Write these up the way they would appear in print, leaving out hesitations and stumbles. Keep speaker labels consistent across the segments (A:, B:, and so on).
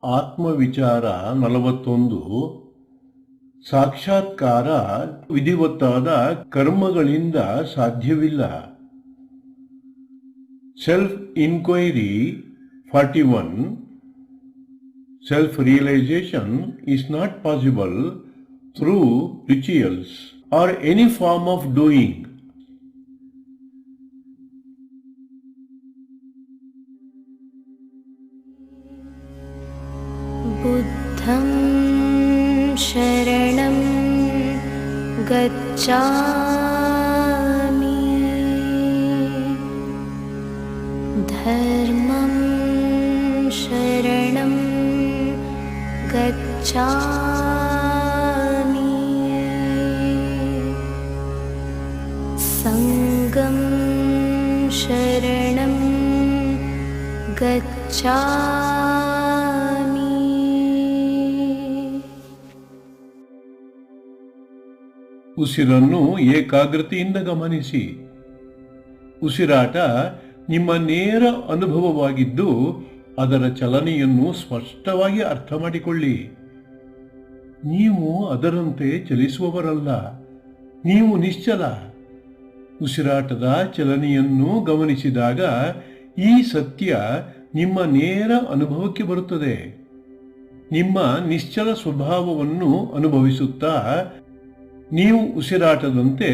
A: ಆತ್ಮವಿಚಾರ 41. ಸಾಕ್ಷಾತ್ಕಾರ ವಿಧಿವತ್ತಾದ ಕರ್ಮಗಳಿಂದ ಸಾಧ್ಯವಿಲ್ಲ. Self inquiry 41. Self realisation is not possible through rituals or any form of doing.
B: बुद्धं शरणं गच्छामि, धर्मं शरणं गच्छामि, संघं शरणं गच्छामि.
A: ಉಸಿರನ್ನು ಏಕಾಗ್ರತೆಯಿಂದ ಗಮನಿಸಿ. ಉಸಿರಾಟ ನಿಮ್ಮ ನೇರ ಅನುಭವವಾಗಿದ್ದು ಅದರ ಚಲನೆಯನ್ನು ಸ್ಪಷ್ಟವಾಗಿ ಅರ್ಥ ಮಾಡಿಕೊಳ್ಳಿ. ನೀವು ಅದರಂತೆ ಚಲಿಸುವವರಲ್ಲ, ನೀವು ನಿಶ್ಚಲ. ಉಸಿರಾಟದ ಚಲನೆಯನ್ನು ಗಮನಿಸಿದಾಗ ಈ ಸತ್ಯ ನಿಮ್ಮ ನೇರ ಅನುಭವಕ್ಕೆ ಬರುತ್ತದೆ. ನಿಮ್ಮ ನಿಶ್ಚಲ ಸ್ವಭಾವವನ್ನು ಅನುಭವಿಸುತ್ತಾ ನೀವು ಉಸಿರಾಟದಂತೆ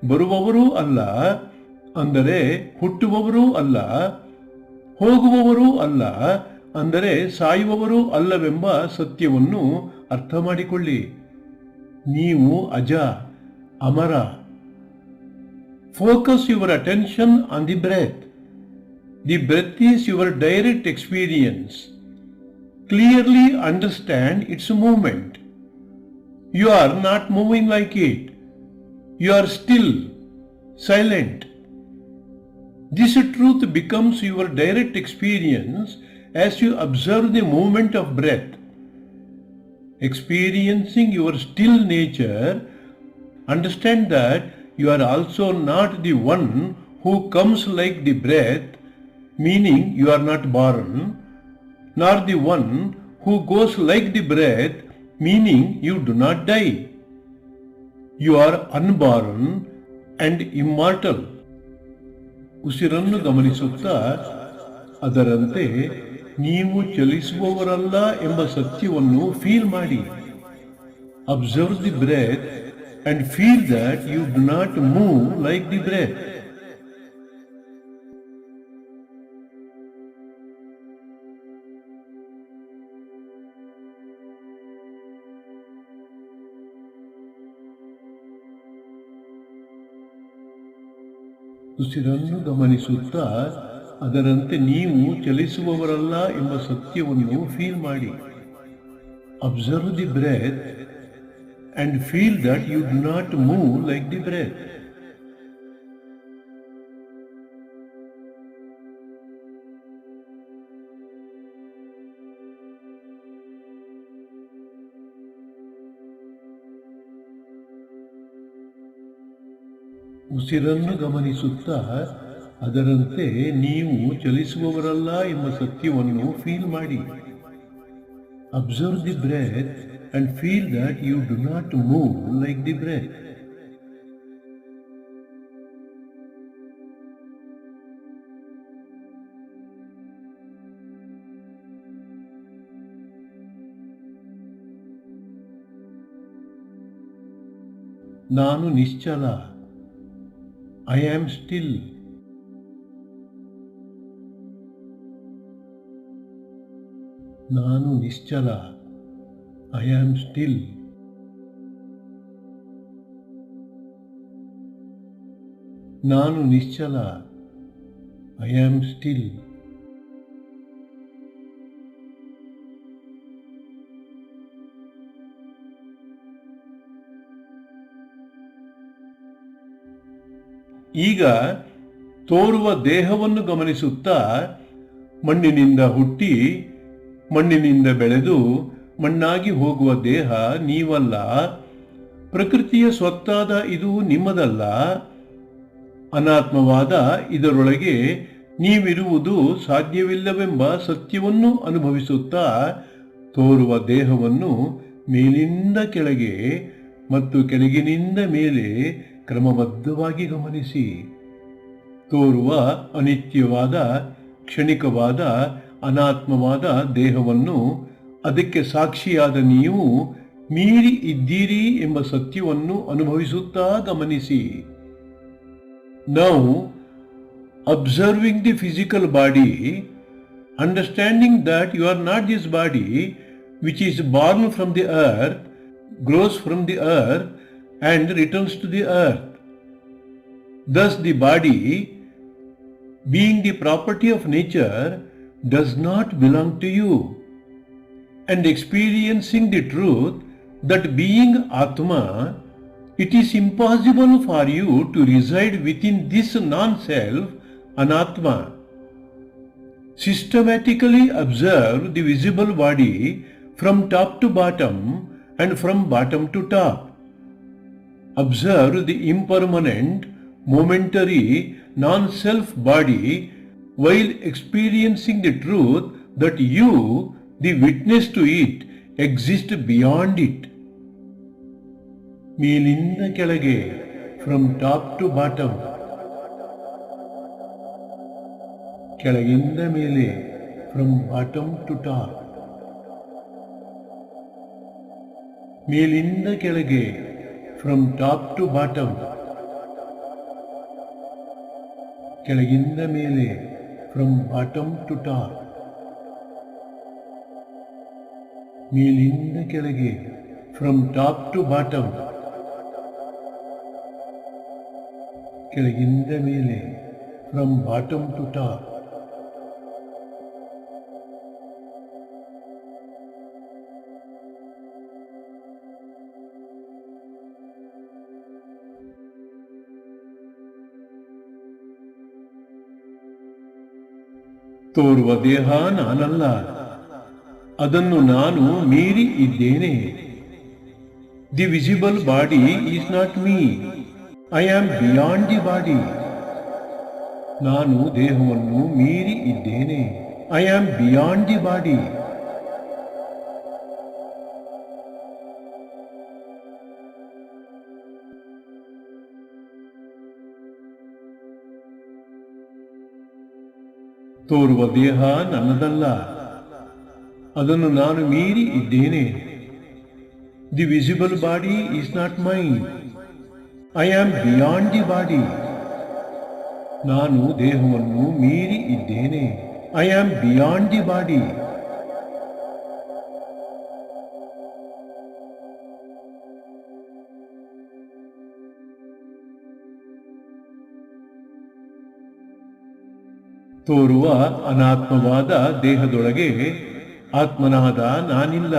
A: ಬರುವವರೂ ಅಲ್ಲ, ಅಂದರೆ ಹುಟ್ಟುವವರೂ ಅಲ್ಲ, ಹೋಗುವವರೂ ಅಲ್ಲ, ಅಂದರೆ ಸಾಯುವವರೂ ಅಲ್ಲವೆಂಬ ಸತ್ಯವನ್ನು ಅರ್ಥ ಮಾಡಿಕೊಳ್ಳಿ. ನೀವು ಅಜ, ಅಮರ. Focus your attention on the breath. The breath is your direct experience. Clearly understand its movement. You are not moving like it. You are still, silent. This truth becomes your direct experience as you observe the movement of breath. Experiencing your still nature, understand that you are also not the one who comes like the breath, meaning you are not born, nor the one who goes like the breath, meaning you do not die. You are unborn and immortal. ಉಸಿರನ್ನು ಗಮನಿಸುತ್ತಾ ಅದರಂತೆ ನೀವು ಚಲಿಸುವವರಲ್ಲ ಎಂಬ ಸತ್ಯವನ್ನು feel ಮಾಡಿ. Observe the breath and feel that you do not move like the breath. ಉಸಿರನ್ನು ಗಮನಿಸುತ್ತಾ ಅದರಂತೆ ನೀವು ಚಲಿಸುವವರಲ್ಲ ಎಂಬ ಸತ್ಯವನ್ನು ಫೀಲ್ ಮಾಡಿ. Observe the breath and feel that you do not move like the breath. ಉಸಿರನ್ನು ಗಮನಿಸುತ್ತಾ ಅದರಂತೆ ನೀವು ಚಲಿಸುವವರಲ್ಲ ಎಂಬ ಸತ್ಯವನ್ನು ಫೀಲ್ ಮಾಡಿ. Observe the breath and feel that you do not move like the breath. ನಾನು ನಿಶ್ಚಲ. I am still. ನಾನು ನಿಶ್ಚಲ. I am still. ನಾನು ನಿಶ್ಚಲ. I am still. ಈಗ ತೋರುವ ದೇಹವನ್ನು ಗಮನಿಸುತ್ತಾ ಮಣ್ಣಿನಿಂದ ಹುಟ್ಟಿ ಮಣ್ಣಿನಿಂದ ಬೆಳೆದು ಮಣ್ಣಾಗಿ ಹೋಗುವ ದೇಹ ನೀವಲ್ಲ. ಪ್ರಕೃತಿಯ ಸ್ವತ್ತಾದ ಇದು ನಿಮ್ಮದಲ್ಲ. ಅನಾತ್ಮವಾದ ಇದರೊಳಗೆ ನೀವಿರುವುದು ಸಾಧ್ಯವಿಲ್ಲವೆಂಬ ಸತ್ಯವನ್ನು ಅನುಭವಿಸುತ್ತಾ ತೋರುವ ದೇಹವನ್ನು ಮೇಲಿಂದ ಕೆಳಗೆ ಮತ್ತು ಕೆಳಗಿನಿಂದ ಮೇಲೆ ಕ್ರಮಬದ್ಧವಾಗಿ ಗಮನಿಸಿ. ತೋರುವ ಅನಿತ್ಯವಾದ, ಕ್ಷಣಿಕವಾದ, ಅನಾತ್ಮವಾದ ದೇಹವನ್ನು ಅದಕ್ಕೆ ಸಾಕ್ಷಿಯಾದ ನೀವು ಮೀರಿ ಇದ್ದೀರಿ ಎಂಬ ಸತ್ಯವನ್ನು ಅನುಭವಿಸುತ್ತಾ ಗಮನಿಸಿ. Now, observing the physical body, understanding that you are not this body which is born from the earth, grows from the earth and returns to the earth. Thus the body, being the property of nature, does not belong to you. And experiencing the truth that being Atma, it is impossible for you to reside within this non-self, Anatma. Systematically observe the visible body from top to bottom and from bottom to top. Observe the impermanent, momentary, non-self body while experiencing the truth that you, the witness to it, exist beyond it. ಮೇಲಿಂದ ಕೆಳಗೆ, from top two bottom. ಕೆಳಗಿಂದ ಮೇಲೆ, from bottom to top. ಮೇಲಿಂದ ಕೆಳಗೆ, from top two bottom. ಕೆಳಗಿಂದ ಮೇಲೆ, from bottom to top. ಮೇಲಿಂದ ಕೆಳಗೆ, ಫ್ರಮ್ ಟಾಪ್ ಟು ಬಾಟಮ್. ಕೆಳಗಿಂದ ಮೇಲೆ, ಫ್ರಮ್ ಬಾಟಮ್ ಟು ಟಾಪ್. ತೋರುವ ದೇಹ ನಾನಲ್ಲ, ಅದನ್ನು ನಾನು ಮೀರಿ ಇದ್ದೇನೆ. The visible body is not me, I am beyond the body. ನಾನು ದೇಹವನ್ನು ಮೀರಿ ಇದ್ದೇನೆ, I am beyond the body. ತೋರುವ ದೇಹ ನನ್ನದಲ್ಲ, ಅದನ್ನು ನಾನು ಮೀರಿ ಇದ್ದೇನೆ. The visible body is not mine, I am beyond the body. ನಾನು ದೇಹವನ್ನು ಮೀರಿ ಇದ್ದೇನೆ, I am beyond the body. ತೋರುವ ಅನಾತ್ಮವಾದ ದೇಹದೊಳಗೆ ಆತ್ಮನಾದ ನಾನಿಲ್ಲ,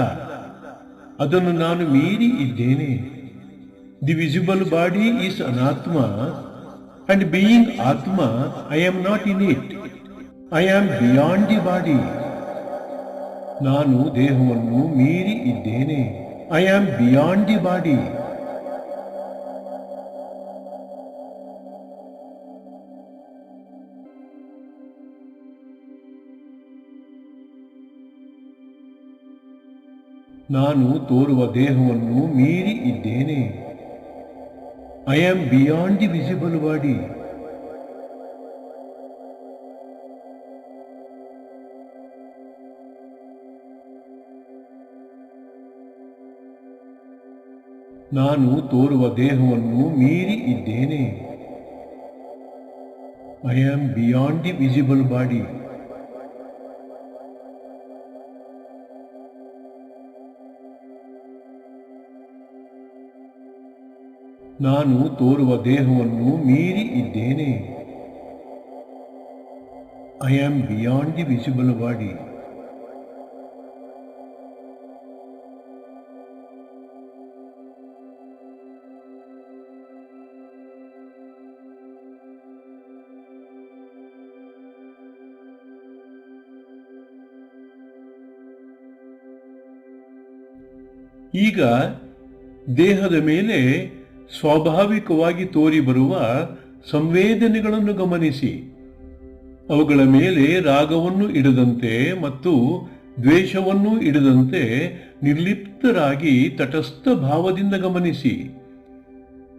A: ಅದನ್ನು ನಾನು ಮೀರಿ ಇದ್ದೇನೆ. ದಿ ವಿಸಿಬಲ್ ಬಾಡಿ ಈಸ್ ಅನಾತ್ಮ, ಅಂಡ್ ಬೀಯಿಂಗ್ ಆತ್ಮ I am not in it, I am beyond the body. ನಾನು ದೇಹವನ್ನು ಮೀರಿ ಇದ್ದೇನೆ, I am beyond the body. ನಾನು ತೋರುವ ದೇಹವನ್ನು ಮೀರಿ ಇದ್ದೇನೆ, I am beyond the visible body. ನಾನು ತೋರುವ ದೇಹವನ್ನು ಮೀರಿ ಇದ್ದೇನೆ, I am beyond the visible body. ನಾನು ತೋರುವ ದೇಹವನ್ನು ಮೀರಿ ಇದ್ದೇನೆ, I am beyond the visible body. ಈಗ ದೇಹದ ಮೇಲೆ ಸ್ವಾಭಾವಿಕವಾಗಿ ತೋರಿ ಬರುವ ಸಂವೇದನೆಗಳನ್ನು ಗಮನಿಸಿ. ಅವುಗಳ ಮೇಲೆ ರಾಗವನ್ನು ಇಡದಂತೆ ಮತ್ತು ದ್ವೇಷವನ್ನೂ ಇಡದಂತೆ ನಿರ್ಲಿಪ್ತರಾಗಿ ತಟಸ್ಥ ಭಾವದಿಂದ ಗಮನಿಸಿ.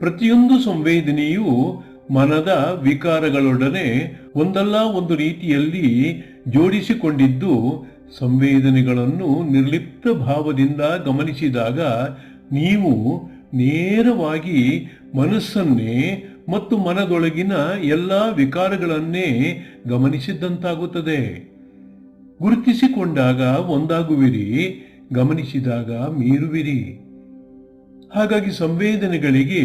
A: ಪ್ರತಿಯೊಂದು ಸಂವೇದನೆಯೂ ಮನದ ವಿಕಾರಗಳೊಡನೆ ಒಂದಲ್ಲ ಒಂದು ರೀತಿಯಲ್ಲಿ ಜೋಡಿಸಿಕೊಂಡಿದ್ದು, ಸಂವೇದನೆಗಳನ್ನು ನಿರ್ಲಿಪ್ತ ಭಾವದಿಂದ ಗಮನಿಸಿದಾಗ ನೀವು ನೇರವಾಗಿ ಮನಸ್ಸನ್ನೇ ಮತ್ತು ಮನದೊಳಗಿನ ಎಲ್ಲ ವಿಕಾರಗಳನ್ನೇ ಗಮನಿಸಿದಂತಾಗುತ್ತದೆ. ಗುರುತಿಸಿಕೊಂಡಾಗ ಒಂದಾಗುವಿರಿ, ಗಮನಿಸಿದಾಗ ಮೀರುವಿರಿ. ಹಾಗಾಗಿ ಸಂವೇದನೆಗಳಿಗೆ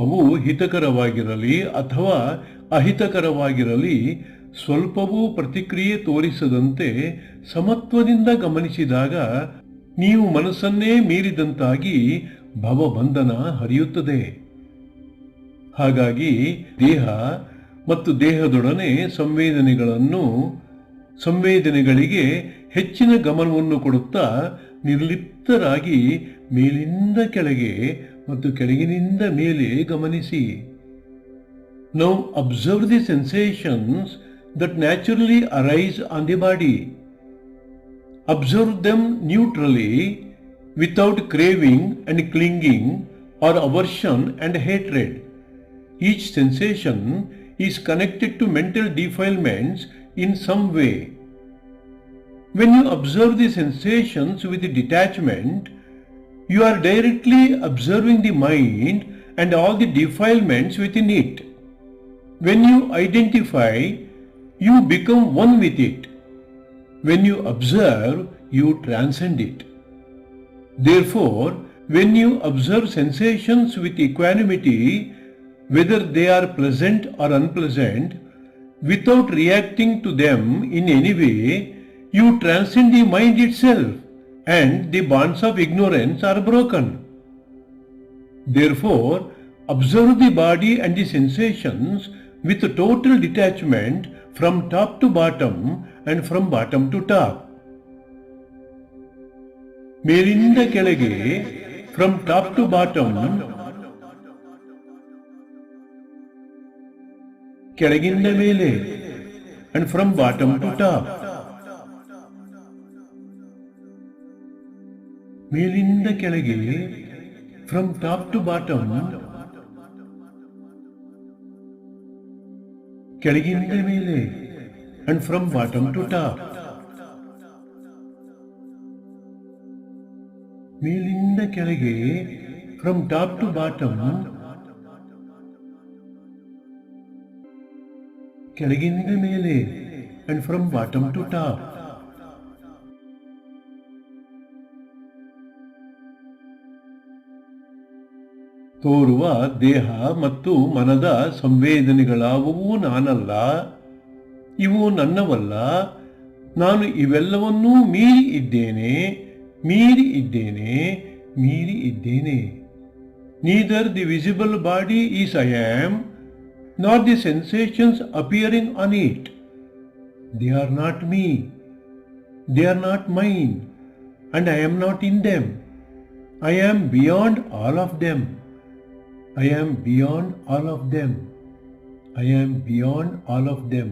A: ಅವು ಹಿತಕರವಾಗಿರಲಿ ಅಥವಾ ಅಹಿತಕರವಾಗಿರಲಿ ಸ್ವಲ್ಪವೂ ಪ್ರತಿಕ್ರಿಯೆ ತೋರಿಸದಂತೆ ಸಮತ್ವದಿಂದ ಗಮನಿಸಿದಾಗ ನೀವು ಮನಸ್ಸನ್ನೇ ಮೀರಿದಂತಾಗಿ ಭವಬಂಧನ ಹರಿಯುತ್ತದೆ. ಹಾಗಾಗಿ ದೇಹ ಮತ್ತು ದೇಹದೊಡನೆ ಸಂವೇದನೆಗಳಿಗೆ ಹೆಚ್ಚಿನ ಗಮನವನ್ನು ಕೊಡುತ್ತಾ ನಿರ್ಲಿಪ್ತರಾಗಿ ಮೇಲಿಂದ ಕೆಳಗೆ ಮತ್ತು ಕೆಳಗಿನಿಂದ ಮೇಲೆ ಗಮನಿಸಿ. Now observe the sensations that naturally arise on the body. Observe them neutrally, without craving and clinging or aversion and hatred. Each sensation is connected to mental defilements in some way. When you observe the sensations with detachment, you are directly observing the mind and all the defilements within it. When you identify, you become one with it. When you observe, you transcend it. Therefore, when you observe sensations with equanimity, whether they are pleasant or unpleasant, without reacting to them in any way, you transcend the mind itself, and the bonds of ignorance are broken. Therefore, observe the body and the sensations with total detachment from top to bottom and from bottom to top. ಮೇಲಿಂದ ಕೆಳಗೆ, from top to bottom, ಕೆಳಗಿಂದ ಮೇಲೆ, and from bottom to top. ಮೇಲಿಂದ ಕೆಳಗೆ, from top to bottom, ಕೆಳಗಿಂದ ಮೇಲೆ, and from bottom to top. ಮೇಲಿಂದ ಕೆಳಗೆ, from top to bottom, ಕೆಳಗಿಂದ ಮೇಲೆ, and from bottom to top. ತೋರುವ ದೇಹ ಮತ್ತು ಮನದ ಸಂವೇದನೆಗಳಾವುವೂ ನಾನಲ್ಲ, ಇವು ನನ್ನವಲ್ಲ, ನಾನು ಇವೆಲ್ಲವನ್ನೂ ಮೀರಿ ಇದ್ದೇನೆ. Neither the visible body is I am, nor the sensations appearing on it. They are not me, they are not mine, and I am not in them. I am beyond all of them. I am beyond all of them. I am beyond all of them.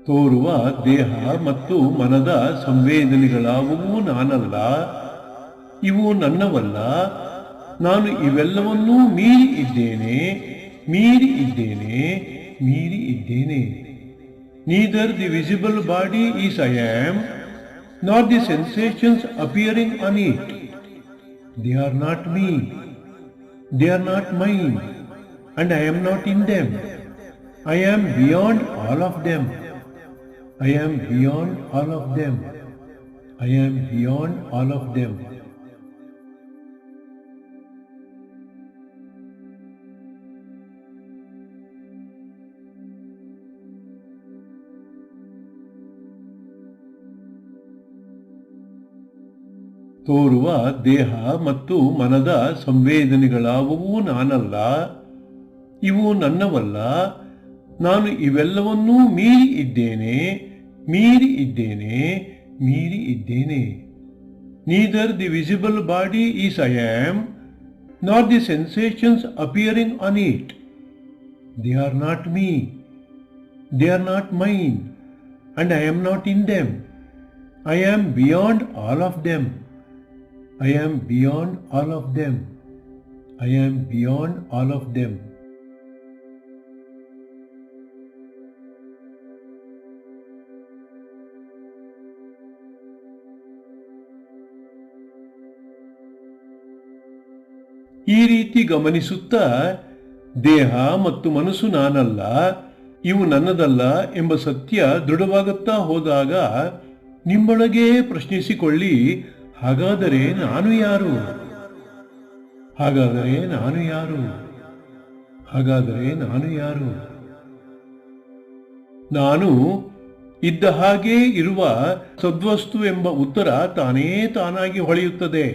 A: ತೋರುವ ದೇಹ ಮತ್ತು ಮನದ ಸಂವೇದನೆಗಳಾವುವೂ ನಾನಲ್ಲ, ಇವು ನನ್ನವಲ್ಲ, ನಾನು ಇವೆಲ್ಲವನ್ನೂ ಮೀರಿ ಇದ್ದೇನೆ. Neither the visible body is I am, nor the sensations appearing on it. They are not me, they are not mine, and I am not in them. I am beyond all of them. I am beyond all of them. I am beyond all of them. ತೋರುವ ದೇಹ ಮತ್ತು ಮನದ ಸಂವೇದನೆಗಳಾವುವೂ ನಾನಲ್ಲ, ಇವು ನನ್ನವಲ್ಲ, ನಾನು ಇವೆಲ್ಲವನ್ನೂ ಮೀರಿ ಇದ್ದೇನೆ. Neither the visible body is I am, nor the sensations appearing on it. They are not me. They are not mine, and I am not in them. I am beyond all of them. I am beyond all of them. I am beyond all of them. ಈ ರೀತಿ ಗಮನಿಸುತ್ತಾ ದೇಹ ಮತ್ತು ಮನಸ್ಸು ನಾನಲ್ಲ, ಇವು ನನ್ನದಲ್ಲ ಎಂಬ ಸತ್ಯ ದೃಢವಾಗುತ್ತಾ ಹೋದಾಗ ನಿಮ್ಮೊಳಗೇ ಪ್ರಶ್ನಿಸಿಕೊಳ್ಳಿ, ಹಾಗಾದರೆ ನಾನು ಯಾರು? ಹಾಗಾದರೆ ನಾನು ಯಾರು? ಹಾಗಾದರೆ ನಾನು ಯಾರು? ನಾನು ಇದ್ದ ಹಾಗೇ ಇರುವ ಸದ್ವಸ್ತು ಎಂಬ ಉತ್ತರ ತಾನೇ ತಾನಾಗಿ ಹೊಳೆಯುತ್ತದೆ.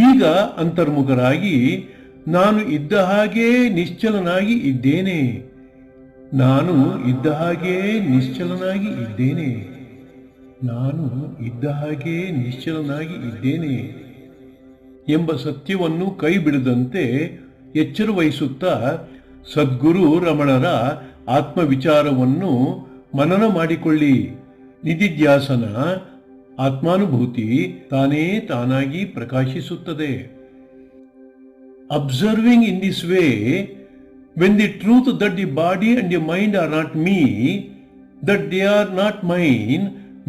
A: ಈಗ ಅಂತರ್ಮುಖರಾಗಿ ನಾನು ಇದ್ದ ಹಾಗೇ ನಿಶ್ಚಲನಾಗಿ ಇದ್ದೇನೆ, ನಾನು ಇದ್ದ ಹಾಗೇ ನಿಶ್ಚಲನಾಗಿ ಇದ್ದೇನೆ, ನಾನು ಇದ್ದ ಹಾಗೇ ನಿಶ್ಚಲನಾಗಿ ಇದ್ದೇನೆ ಎಂಬ ಸತ್ಯವನ್ನು ಕೈ ಬಿಡದಂತೆ ಎಚ್ಚರ ವಹಿಸುತ್ತಾ ಸದ್ಗುರು ರಮಣರ ಆತ್ಮವಿಚಾರವನ್ನು ಮನನ ಮಾಡಿಕೊಳ್ಳಿ. ನಿಧಿಧ್ಯಾಸನ ಆತ್ಮಾನುಭೂತಿ ತಾನೇ ತಾನಾಗಿ ಪ್ರಕಾಶಿಸುತ್ತದೆ. Observing in this way, when the truth that the body and the mind are not me, that they are not mine,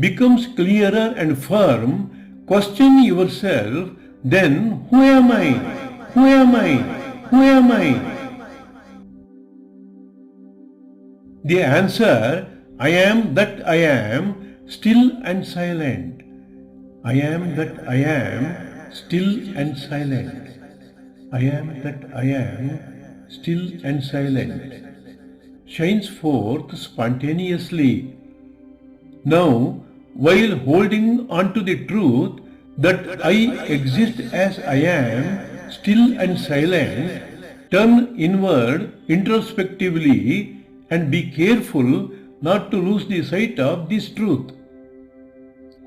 A: becomes clearer and firm, question yourself, then who am I? Who am I? Who am I? The answer, I am that I am, still and silent. I am that I am, still and silent. I am that I am, still and silent, shines forth spontaneously. Now, while holding on to the truth that I exist as I am, still and silent, turn inward introspectively and be careful not to lose the sight of this truth.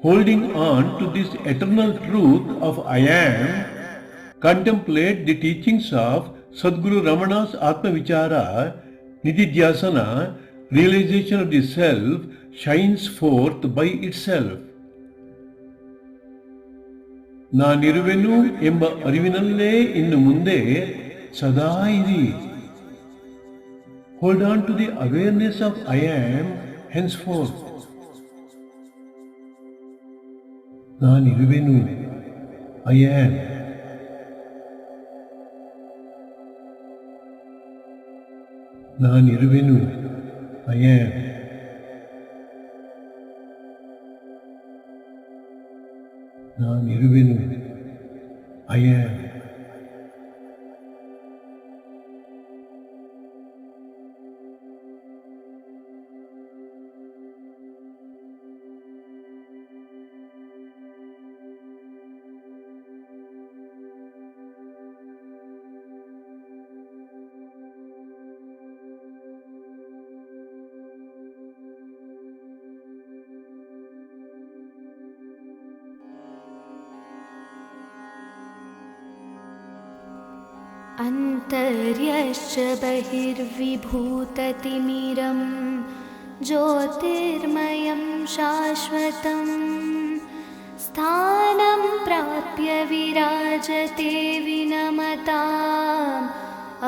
A: Holding on to this eternal truth of I am, contemplate the teachings of Sadguru Ramana's Atma Vichara. Nididhyasana, realization of the self, shines forth by itself. ನಾನಿರುವೆನು ಎಂಬ ಅರಿವಿನಲ್ಲೇ ಇನ್ನು ಮುಂದೆ ಸದಾ ಇರಿ. Hold on to the awareness of I am henceforth. ನಾನಿರುವೆನು, I am. ನಾನಿರುವೆನು, I am. ನಾನಿರುವೆನು, I am.
B: अन्तर्यश्च बहिर्विभूततिमिरं ज्योतिर्मयं शाश्वतं स्थानं प्राप्य विराजते विनमताम्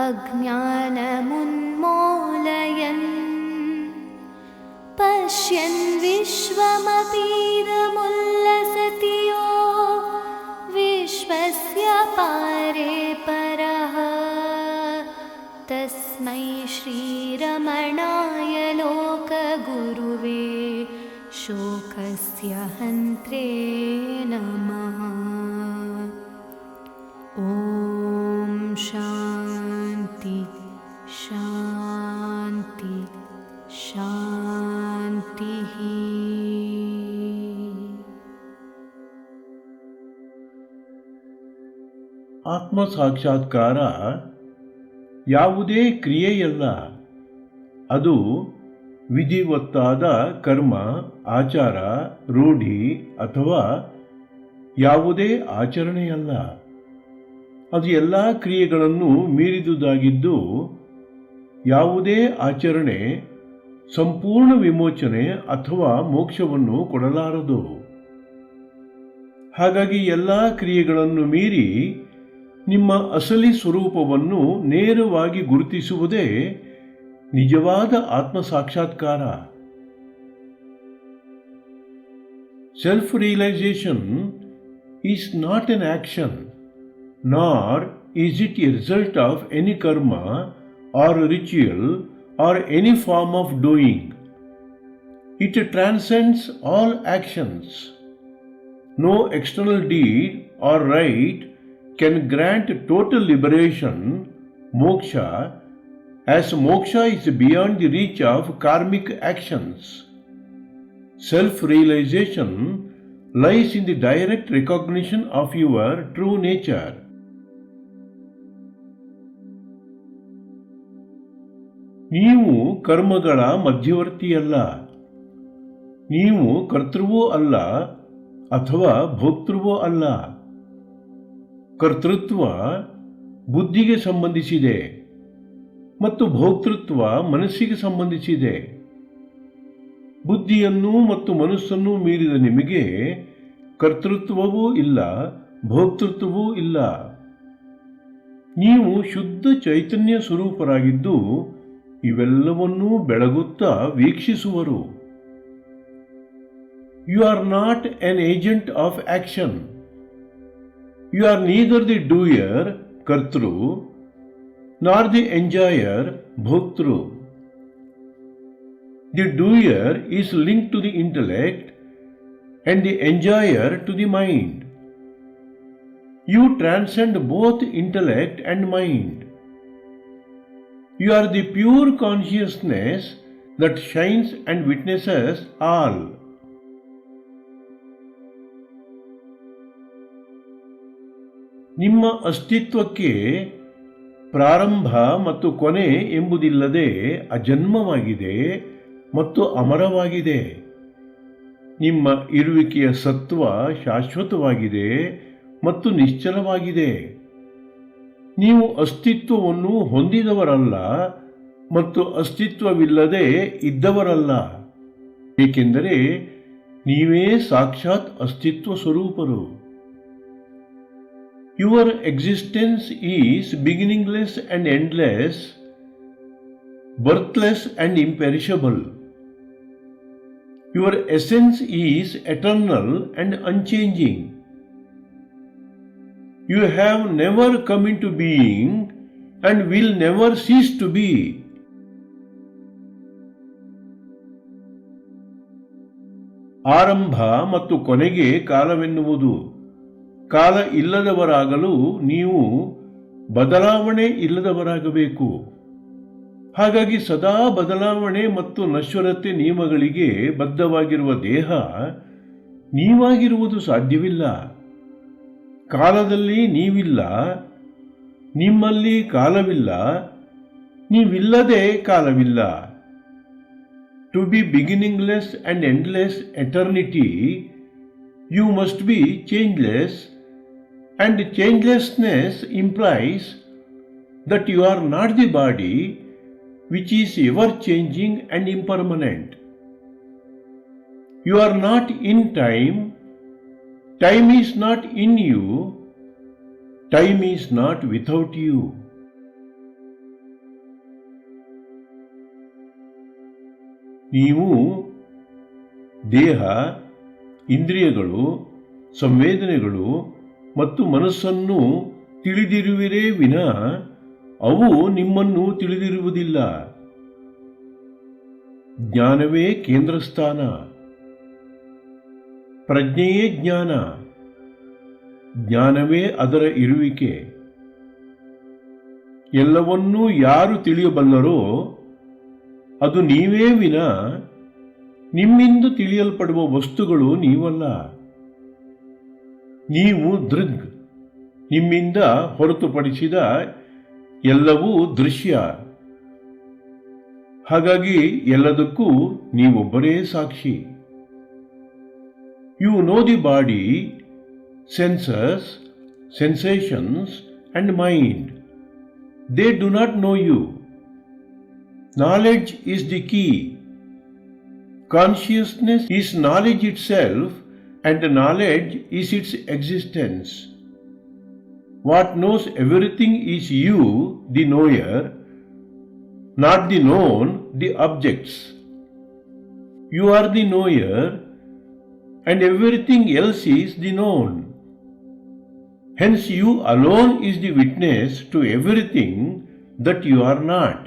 B: अज्ञानमुन्मूलयन् पश्यन् विश्वमपीदमुल्लसति यो विश्वस्य पारे परः तस्मै श्रीरमणाय लोकगुरुवे शोकस्य हन्त्रे नमः। ॐ शान्ति शान्ति शान्तिः।
A: ಆತ್ಮ ಸಾಕ್ಷಾತ್ಕಾರ ಯಾವುದೇ ಕ್ರಿಯೆಯಲ್ಲ, ಅದು ವಿಧಿವತ್ತಾದ ಕರ್ಮ, ಆಚಾರ, ರೂಢಿ ಅಥವಾ ಯಾವುದೇ ಆಚರಣೆಯಲ್ಲ. ಅದು ಎಲ್ಲ ಕ್ರಿಯೆಗಳನ್ನು ಮೀರಿದುದಾಗಿದ್ದು, ಯಾವುದೇ ಆಚರಣೆ ಸಂಪೂರ್ಣ ವಿಮೋಚನೆ ಅಥವಾ ಮೋಕ್ಷವನ್ನು ಕೊಡಲಾರದು. ಹಾಗಾಗಿ ಎಲ್ಲ ಕ್ರಿಯೆಗಳನ್ನು ಮೀರಿ ನಿಮ್ಮ ಅಸಲಿ ಸ್ವರೂಪವನ್ನು ನೇರವಾಗಿ ಗುರುತಿಸುವುದೇ ನಿಜವಾದ ಆತ್ಮ ಸಾಕ್ಷಾತ್ಕಾರ. Self realisation is not an action, nor is it a result of any karma or ritual or any form of doing. It transcends all actions. No external deed or rite can grant total liberation, moksha, as moksha is beyond the reach of karmic actions. Self-realization lies in the direct recognition of your true nature. ನೀವು ಕರ್ಮಗಳ ಮಧ್ಯವರ್ತಿಯಲ್ಲ. ನೀವು ಕರ್ತೃವೂ ಅಲ್ಲ ಅಥವಾ ಭೋಕ್ತೃವೂ ಅಲ್ಲ. ಕರ್ತೃತ್ವ ಬುದ್ಧಿಗೆ ಸಂಬಂಧಿಸಿದೆ ಮತ್ತು ಭೋಕ್ತೃತ್ವ ಮನಸ್ಸಿಗೆ ಸಂಬಂಧಿಸಿದೆ. ಬುದ್ಧಿಯನ್ನು ಮತ್ತು ಮನಸ್ಸನ್ನು ಮೀರಿದ ನಿಮಗೆ ಕರ್ತೃತ್ವವೂ ಇಲ್ಲ, ಭೋಕ್ತೃತ್ವವೂ ಇಲ್ಲ. ನೀವು ಶುದ್ಧ ಚೈತನ್ಯ ಸ್ವರೂಪರಾಗಿದ್ದು ಇವೆಲ್ಲವನ್ನೂ ಬೆಳಗುತ್ತಾ ವೀಕ್ಷಿಸುವರು. You are not an agent of action. You are neither the doer, ಕರ್ತೃ, ನಾರ್ ದಿ ಎಂಜಾಯರ್, ಭೋಕ್ತೃ. The doer is linked to the intellect and the enjoyer to the mind. You transcend both intellect and mind. You are the pure consciousness that shines and witnesses all. ನಿಮ್ಮ ಅಸ್ತಿತ್ವಕ್ಕೆ ಪ್ರಾರಂಭ ಮತ್ತು ಕೊನೆ ಎಂಬುದಿಲ್ಲದೆ ಅಜನ್ಮವಾಗಿದೆ ಮತ್ತು ಅಮರವಾಗಿದೆ. ನಿಮ್ಮ ಇರುವಿಕೆಯ ಸತ್ವ ಶಾಶ್ವತವಾಗಿದೆ ಮತ್ತು ನಿಶ್ಚಲವಾಗಿದೆ. ನೀವು ಅಸ್ತಿತ್ವವನ್ನು ಹೊಂದಿದವರಲ್ಲ ಮತ್ತು ಅಸ್ತಿತ್ವವಿಲ್ಲದೆ ಇದ್ದವರಲ್ಲ, ಏಕೆಂದರೆ ನೀವೇ ಸಾಕ್ಷಾತ್ ಅಸ್ತಿತ್ವ ಸ್ವರೂಪರು. Your existence is beginningless and endless, birthless and imperishable. Your essence is eternal and unchanging. You have never come into being and will never cease to be. ಆರಂಭ ಮತ್ತು ಕೊನೆಗೆ ಕಾಲವೆನ್ನುವುದು. ಕಾಲ ಇಲ್ಲದವರಾಗಲು ನೀವು ಬದಲಾವಣೆ ಇಲ್ಲದವರಾಗಬೇಕು. ಹಾಗಾಗಿ ಸದಾ ಬದಲಾವಣೆ ಮತ್ತು ನಶ್ವರತೆ ನಿಯಮಗಳಿಗೆ ಬದ್ಧವಾಗಿರುವ ದೇಹ ನೀವಾಗಿರುವುದು ಸಾಧ್ಯವಿಲ್ಲ. ಕಾಲದಲ್ಲಿ ನೀವಿಲ್ಲ, ನಿಮ್ಮಲ್ಲಿ ಕಾಲವಿಲ್ಲ, ನೀವಿಲ್ಲದೆ ಕಾಲವಿಲ್ಲ. To be beginningless and endless eternity, you must be changeless, and changelessness implies that you are not the body which is ever changing and impermanent. You are not in time, time is not in you, time is not without you. ನೀವು ದೇಹ, ಇಂದ್ರಿಯಗಳು, ಸಂವೇದನೆಗಳು ಮತ್ತು ಮನಸ್ಸನ್ನು ತಿಳಿದಿರುವಿರೇ ವಿನಾ ಅವು ನಿಮ್ಮನ್ನು ತಿಳಿದಿರುವುದಿಲ್ಲ. ಜ್ಞಾನವೇ ಕೇಂದ್ರಸ್ಥಾನ, ಪ್ರಜ್ಞೆಯೇ ಜ್ಞಾನ, ಜ್ಞಾನವೇ ಅದರ ಇರುವಿಕೆ. ಎಲ್ಲವನ್ನೂ ಯಾರು ತಿಳಿಯಬಲ್ಲರೋ ಅದು ನೀವೇ ವಿನಾ ನಿಮ್ಮಿಂದ ತಿಳಿಯಲ್ಪಡುವ ವಸ್ತುಗಳು ನೀವಲ್ಲ. ನೀವು ದೃಗ್, ನಿಮ್ಮಿಂದ ಹೊರತುಪಡಿಸಿದ ಎಲ್ಲವೂ ದೃಶ್ಯ. ಹಾಗಾಗಿ ಎಲ್ಲದಕ್ಕೂ ನೀವೊಬ್ಬರೇ ಸಾಕ್ಷಿ. You know the body senses, sensations, and mind. They do not know you. Knowledge is the key. Consciousness is knowledge itself, and knowledge is its existence. What knows everything is you, the knower, not the known, the objects. You are the knower, and everything else is the known. Hence, you alone is the witness to everything that you are not.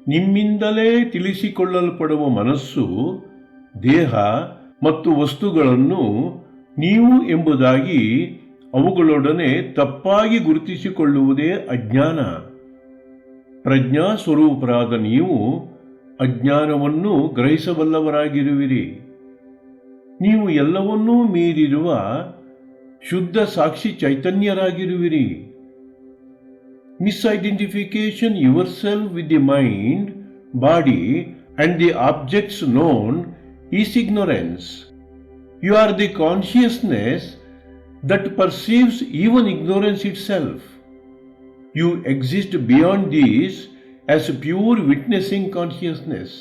A: ನಿಮ್ಮಿಂದಲೇ ತಿಳಿಸಿಕೊಳ್ಳಲ್ಪಡುವ ಮನಸ್ಸು, ದೇಹ ಮತ್ತು ವಸ್ತುಗಳನ್ನು ನೀವು ಎಂಬುದಾಗಿ ಅವುಗಳೊಡನೆ ತಪ್ಪಾಗಿ ಗುರುತಿಸಿಕೊಳ್ಳುವುದೇ ಅಜ್ಞಾನ. ಪ್ರಜ್ಞಾ ಸ್ವರೂಪರಾದ ನೀವು ಅಜ್ಞಾನವನ್ನು ಗ್ರಹಿಸಬಲ್ಲವರಾಗಿರುವಿರಿ. ನೀವು ಎಲ್ಲವನ್ನೂ ಮೀರಿರುವ ಶುದ್ಧ ಸಾಕ್ಷಿ ಚೈತನ್ಯರಾಗಿರುವಿರಿ. Misidentification yourself with the mind, body, and the objects known is ignorance. You are the consciousness that perceives even ignorance itself. You exist beyond this as pure witnessing consciousness.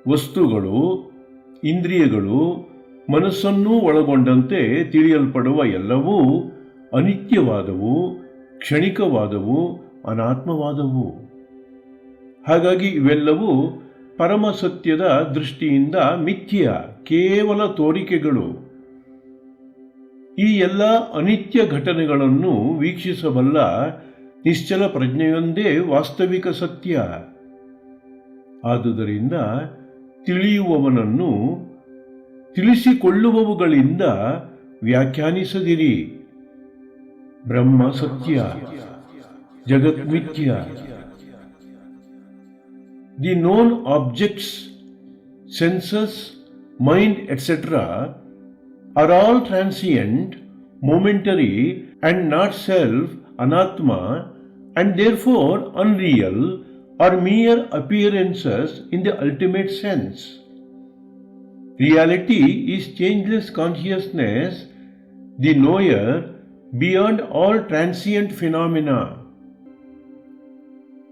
A: ವಸ್ತುಗಳು, ಇಂದ್ರಿಯಗಳು, ಮನಸ್ಸನ್ನೂ ಒಳಗೊಂಡಂತೆ ತಿಳಿಯಲ್ಪಡುವ ಎಲ್ಲವೂ ಅನಿತ್ಯವಾದವು, ಕ್ಷಣಿಕವಾದವು, ಅನಾತ್ಮವಾದವು. ಹಾಗಾಗಿ ಇವೆಲ್ಲವೂ ಪರಮಸತ್ಯದ ದೃಷ್ಟಿಯಿಂದ ಮಿಥ್ಯ, ಕೇವಲ ತೋರಿಕೆಗಳು. ಈ ಎಲ್ಲ ಅನಿತ್ಯ ಘಟನೆಗಳನ್ನು ವೀಕ್ಷಿಸಬಲ್ಲ ನಿಶ್ಚಲ ಪ್ರಜ್ಞೆಯೊಂದೇ ವಾಸ್ತವಿಕ ಸತ್ಯ. ಆದುದರಿಂದ ತಿಳಿಯುವವನನ್ನು ತಿಳಿಸಿಕೊಳ್ಳುವವುಗಳಿಂದ ವ್ಯಾಖ್ಯಾನಿಸದಿರಿ. ಬ್ರಹ್ಮ ಸತ್ಯ, ಜಗತ್ ಮಿಥ್ಯ. The known objects, senses, mind, etcetera are all transient, momentary, and not self, anatma, and therefore unreal or mere appearances in the ultimate sense. Reality is changeless consciousness, the knower beyond all transient phenomena.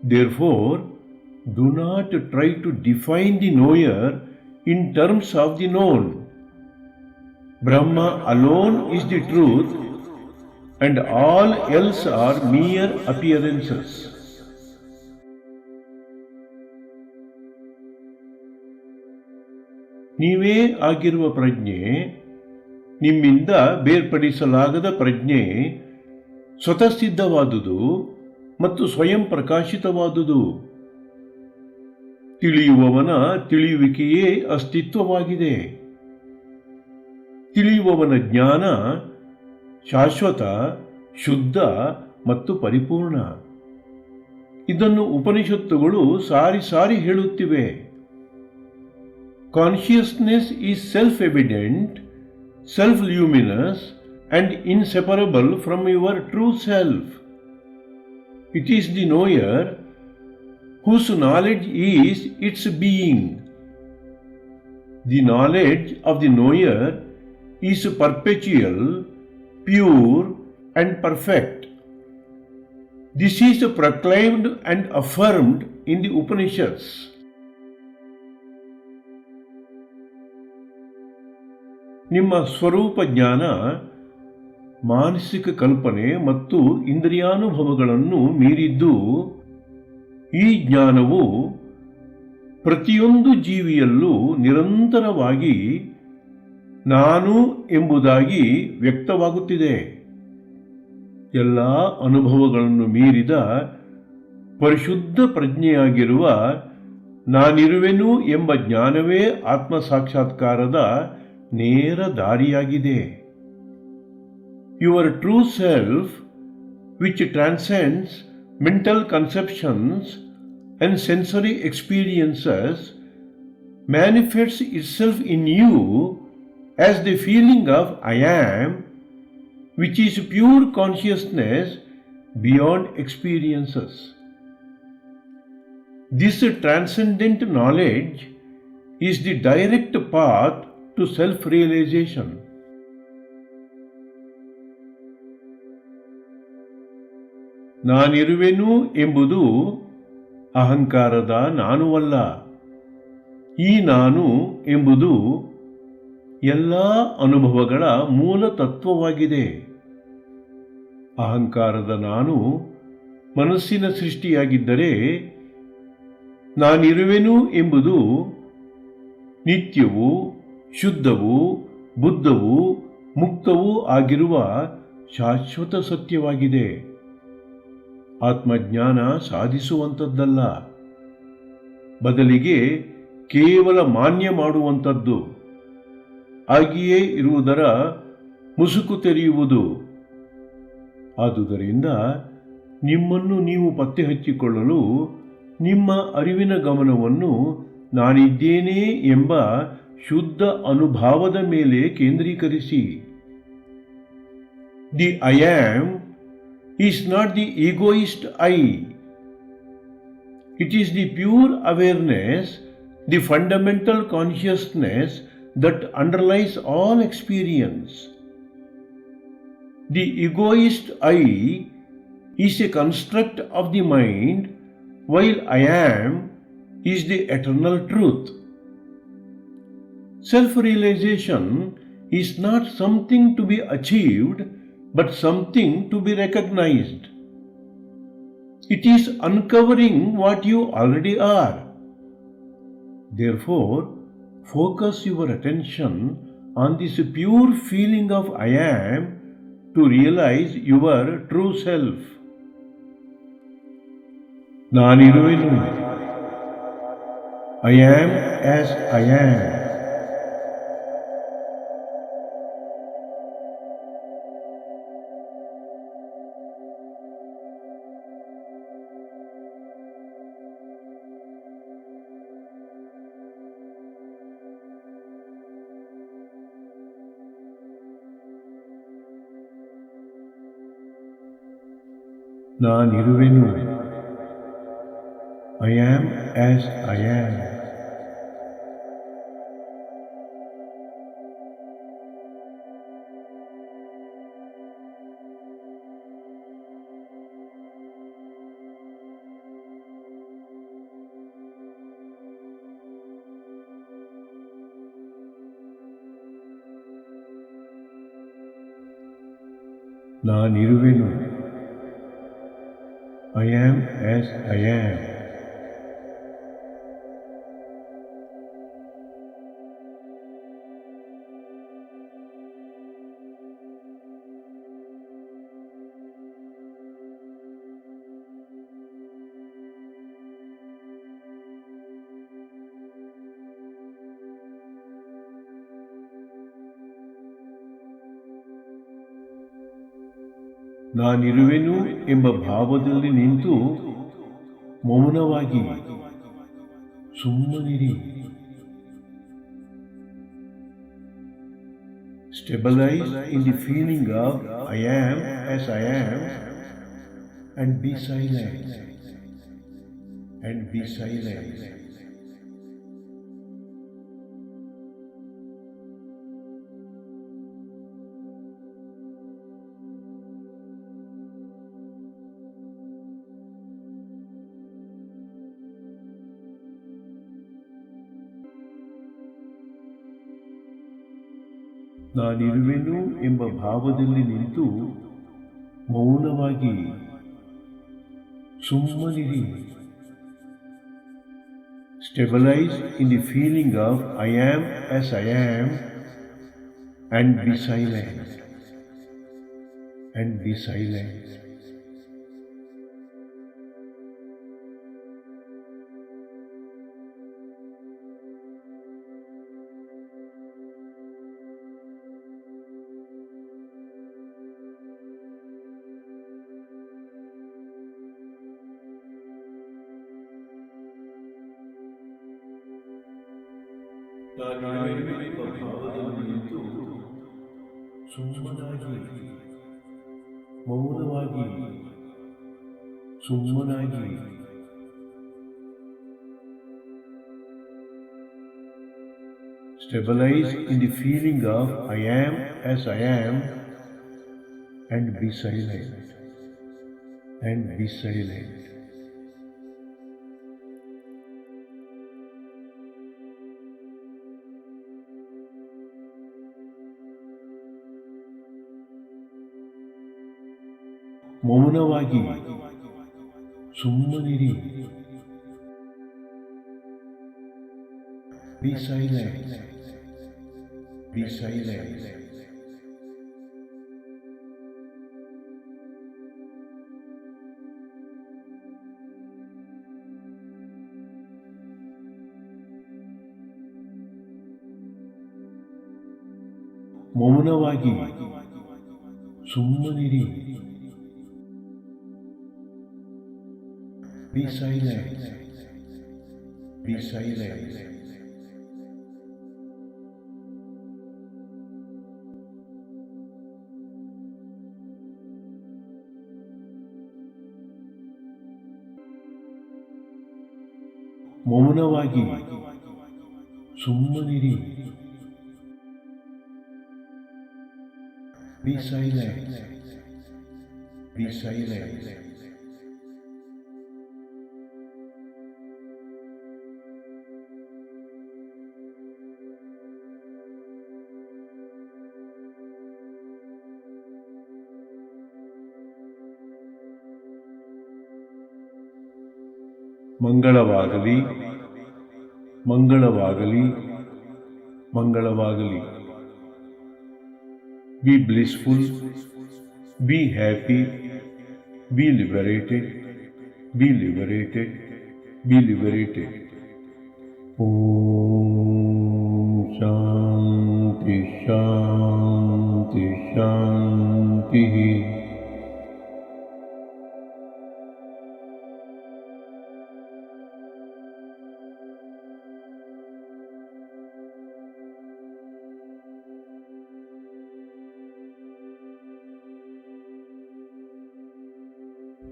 A: Therefore, do not try to define the knower in terms of the known. Brahma alone is the truth, and all else are mere appearances. ನೀವೇ ಆಗಿರುವ ಪ್ರಜ್ಞೆ, ನಿಮ್ಮಿಂದ ಬೇರ್ಪಡಿಸಲಾಗದ ಪ್ರಜ್ಞೆ, ಸ್ವತಃಸಿದ್ಧವಾದುದು ಮತ್ತು ಸ್ವಯಂ ಪ್ರಕಾಶಿತವಾದುದು. ತಿಳಿಯುವವನ ತಿಳಿಯುವಿಕೆಯೇ ಅಸ್ತಿತ್ವವಾಗಿದೆ. ತಿಳಿಯುವವನ ಜ್ಞಾನ ಶಾಶ್ವತ, ಶುದ್ಧ ಮತ್ತು ಪರಿಪೂರ್ಣ. ಇದನ್ನು ಉಪನಿಷತ್ತುಗಳು ಸಾರಿ ಸಾರಿ ಹೇಳುತ್ತಿವೆ. Consciousness is self-evident, self-luminous, and inseparable from your true self. It is the knower whose knowledge is its being. The knowledge of the knower is perpetual, pure, and perfect. This is proclaimed and affirmed in the Upanishads. ನಿಮ್ಮ ಸ್ವರೂಪ ಜ್ಞಾನ ಮಾನಸಿಕ ಕಲ್ಪನೆ ಮತ್ತು ಇಂದ್ರಿಯಾನುಭವಗಳನ್ನು ಮೀರಿದ್ದು. ಈ ಜ್ಞಾನವು ಪ್ರತಿಯೊಂದು ಜೀವಿಯಲ್ಲೂ ನಿರಂತರವಾಗಿ ನಾನು ಎಂಬುದಾಗಿ ವ್ಯಕ್ತವಾಗುತ್ತಿದೆ. ಎಲ್ಲ ಅನುಭವಗಳನ್ನು ಮೀರಿದ ಪರಿಶುದ್ಧ ಪ್ರಜ್ಞೆಯಾಗಿರುವ ನಾನಿರುವೆನು ಎಂಬ ಜ್ಞಾನವೇ ಆತ್ಮ ಸಾಕ್ಷಾತ್ಕಾರದ ನೇರ ದಾರಿಯಾಗಿದೆ. Your true self, which transcends mental conceptions and sensory experiences, manifests itself in you as the feeling of I am, which is pure consciousness beyond experiences. This transcendent knowledge is the direct path to self-realization. ನಾನಿರುವೆನು ಎಂಬುದು ಅಹಂಕಾರದ ನಾನುವಲ್ಲ. ಈ ನಾನು ಎಂಬುದು ಎಲ್ಲ ಅನುಭವಗಳ ಮೂಲ ತತ್ವವಾಗಿದೆ. ಅಹಂಕಾರದ ನಾನು ಮನಸ್ಸಿನ ಸೃಷ್ಟಿಯಾಗಿದ್ದರೆ, ನಾನಿರುವೆನು ಎಂಬುದು ನಿತ್ಯವೂ ಶುದ್ಧವೂ ಬುದ್ಧವೂ ಮುಕ್ತವೂ ಆಗಿರುವ ಶಾಶ್ವತ ಸತ್ಯವಾಗಿದೆ. ಆತ್ಮಜ್ಞಾನ ಸಾಧಿಸುವಂಥದ್ದಲ್ಲ, ಬದಲಿಗೆ ಕೇವಲ ಮಾನ್ಯ ಮಾಡುವಂಥದ್ದು. ಹಾಗೆಯೇ ಇರುವುದರ ಮುಸುಕು ತೆರೆಯುವುದು. ಆದುದರಿಂದ ನಿಮ್ಮನ್ನು ನೀವು ಪತ್ತೆ ಹಚ್ಚಿಕೊಳ್ಳಲು ನಿಮ್ಮ ಅರಿವಿನ ಗಮನವನ್ನು ನಾನಿದ್ದೇನೆ ಎಂಬ ಶುದ್ಧ ಅನುಭಾವದ ಮೇಲೆ ಕೇಂದ್ರೀಕರಿಸಿ. The I am is not the egoist I. It is the pure awareness, the fundamental consciousness that underlies all experience. The egoist I is a construct of the mind, while I am is the eternal truth. Self-realization is not something to be achieved, but something to be recognized. It is uncovering what you already are. Therefore, focus your attention on this pure feeling of I am to realize your true self. ನಾನಿರುವೆನು. I am as I am. ನಾನಿರುವೆನು. I am as I am. ನಾನಿರುವೆನು. I am as I am. ನಾನಿರುವೆನು ಎಂಬ ಭಾವದಲ್ಲಿ ನಿಂತು ಮೌನವಾಗಿ ಸುಮ್ಮನಿರಿ. Stabilize in the feeling of I am as I am and be silent. And be silent. ನಾನಿರುವೆನು ಎಂಬ ಭಾವದಲ್ಲಿ ನಿಂತು ಮೌನವಾಗಿ ಸುಮ್ಮನಿರಿ. Stabilize in the feeling of I am as I am and be silent. And be silent. ಭಾವದಲ್ಲಿ ನಿಂತು ಸುಮ್ಮನಾಗಿ ಮೌನವಾಗಿ ಸುಮ್ಮನಾಗಿ Stabilize in the feeling of I am as I am and be silent. And be silent. ಮೌನವಾಗಿ ಸುಮ್ಮನಿರಿ. Be silent. Be silent. ಮೌನವಾಗಿ ಸುಮ್ಮನಿರಿ. Be silent. Be silent. ಮೌನವಾಗಿ ಸುಮ್ಮನಿರಿ. Be silent. Be silent. ಮಂಗಳವಾಗಲಿ, ಮಂಗಳವಾಗಲಿ, ಮಂಗಳವಾಗಲಿ. Be blissful, be happy, be liberated, be liberated, be liberated. Om Shanti Shanti Shanti.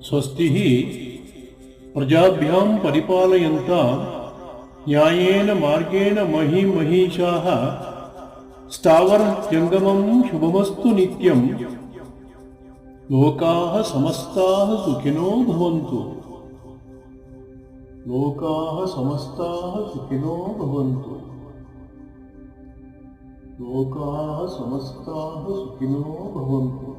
A: ಸ್ವಸ್ತಿ ಪ್ರಜಾಭ್ಯಾಂ ಪರಿಪಾಲಯಂತಾಂ ನ್ಯಾಯೇನ ಮಾರ್ಗೇಣ ಮಹೀಮಹೀಷಾಃ ಸ್ಥಾವರಂ ಜಂಗಮಂ ಶುಭಮಸ್ತು ನಿತ್ಯಂ ಲೋಕಾಃ ಸಮಸ್ತಾಃ ಸುಖಿನೋ ಭವಂತು. ಲೋಕಾಃ ಸಮಸ್ತಾಃ ಸುಖಿನೋ ಭವಂತು. ಲೋಕಾಃ ಸಮಸ್ತಾಃ ಸುಖಿನೋ ಭವಂತು.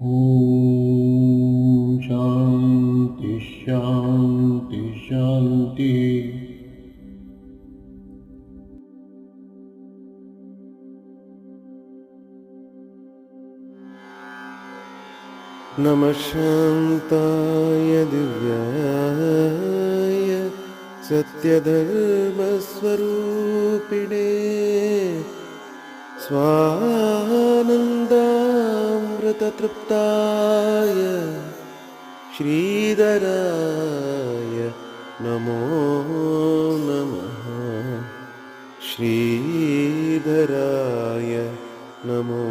A: ಓಂ ಶಾಂತಿ ಶಾಂತಿ ಶಾಂತಿ.
C: ನಮಃ ಶಾಂತಾಯ ದಿವ್ಯಾಯ ಸತ್ಯಧರ್ಮಸ್ವರೂಪಿಣೇ ಸ್ವಾನಂದಾಮೃತತೃಪ್ತಾಯ ಶ್ರೀಧರಾಯ ನಮೋ ನಮಃ. ಶ್ರೀಧರಾಯ ನಮೋ